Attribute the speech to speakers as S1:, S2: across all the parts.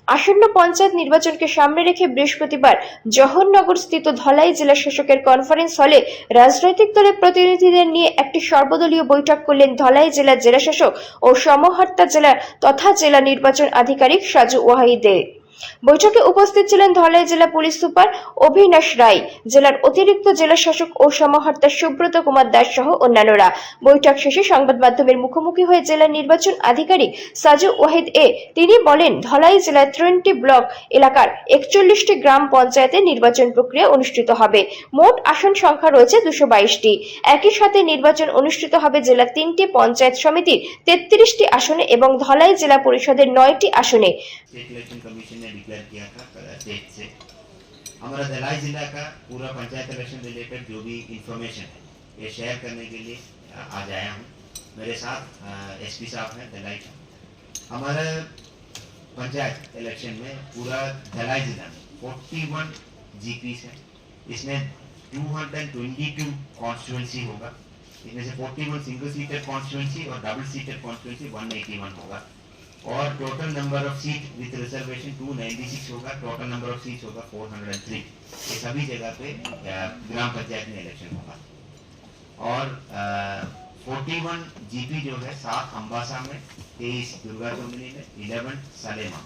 S1: আসন্ন পঞ্চায়েত নির্বাচনকে সামনে রেখে বৃহস্পতিবার জওহরনগরস্থিত ধলাই জেলা শাসকের কনফারেন্স হলে রাজনৈতিক দলের প্রতিনিধিদের নিয়ে একটি সর্বদলীয় বৈঠক করলেন ধলাই জেলার জেলাশাসক ও সমাহর্তা জেলা তথা জেলা নির্বাচন আধিকারিক সাজু ওয়াহিদে। বৈঠকে উপস্থিত ছিলেন ধলাই জেলা পুলিশ সুপার অভিনাশ রায়, জেলার অতিরিক্ত জেলা শাসক ও সমাহর্তা সুব্রত কুমার দাস সহ অন্যান্যরা। বৈঠক শেষে সংবাদ মাধ্যমের মুখোমুখি হয়ে জেলা নির্বাচন আধিকারিক সাজু ওয়াহিদ তিনি বলেন, ধলাই জেলার 30 ব্লক এলাকার 41টি গ্রাম পঞ্চায়েতে নির্বাচন প্রক্রিয়া অনুষ্ঠিত হবে। মোট আসন সংখ্যা রয়েছে 222টি। একই সাথে নির্বাচন অনুষ্ঠিত হবে জেলার 3টি পঞ্চায়েত সমিতির 33টি আসনে এবং ধলাই জেলা পরিষদের 9টি আসনে।
S2: डिक्लेयर किया था स्टेट से हमारा धलाई जिला का पूरा पंचायत इलेक्शन रिलेटेड जो भी इंफॉर्मेशन है ये शेयर करने के लिए आज आया हूँ। मेरे साथ एसपी साहब हैं धलाई का। हमारा पंचायत इलेक्शन में पूरा धलाई जिला में 41 जीपीस है। इसमें 222 कॉन्स्टिट्यूंसी होगा। इसमें से 41 सिंगल सीटेड कॉन्स्टिट्यूंसी और डबल सीटेड कॉन्स्टिट्यूंसी 181 होगा और total number of seat with reservation 296 होगा। टोटल नंबर ऑफ सीट होगा 403। ये सभी जगह पे ग्राम पंचायत में इलेक्शन होगा। और 41 जीपी जो है 7 अम्बासा में, 23 दुर्गा चौमनी में, 11 सालेमा।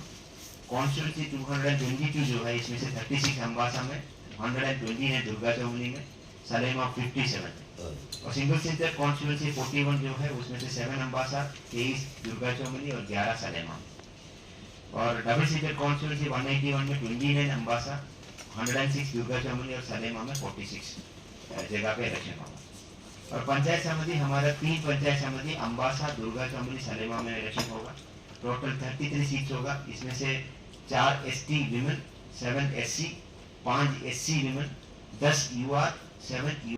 S2: कॉन्स्टिट्यूंसी 222 जो है इसमें से 36 अम्बासा में, 120 है दुर्गा चौमनी में, सालेमा 57 और सिंगल सीटेड कॉन्स्टिट्यूंसी 41 जो है उसमें से 7 अम्बासा, 23 दुर्गा चौमनी और 11 सालेमा। और डबल सीटेड कॉन्स्टिट्यूंसी 181 में 29 अम्बासा, 106 दुर्गा चौमनी और सालेमा में 46 जगह पे इलेक्शन होगा। और पंचायत समिति हमारा 3 पंचायत समिति अम्बासा, दुर्गा चौमनी, सालेमा में इलेक्शन होगा। टोटल 33 सीट्स होगा। इसमें से 4 ST women, 7 SC, 5 SC women, 10 UR, 7 U।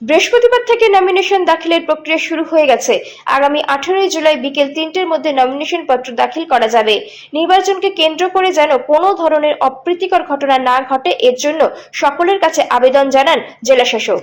S1: বৃহস্পতিবার থেকে নমিনেশন দাখিলের প্রক্রিয়া শুরু হয়ে গেছে। আগামী 18 জুলাই বিকেল 3টের মধ্যে নমিনেশন পত্র দাখিল করা যাবে। নির্বাচনকে কেন্দ্র করে যেন কোনো ধরনের অপ্রীতিকর ঘটনা না ঘটে এর জন্য সকলের কাছে আবেদন জানান জেলা শাসক।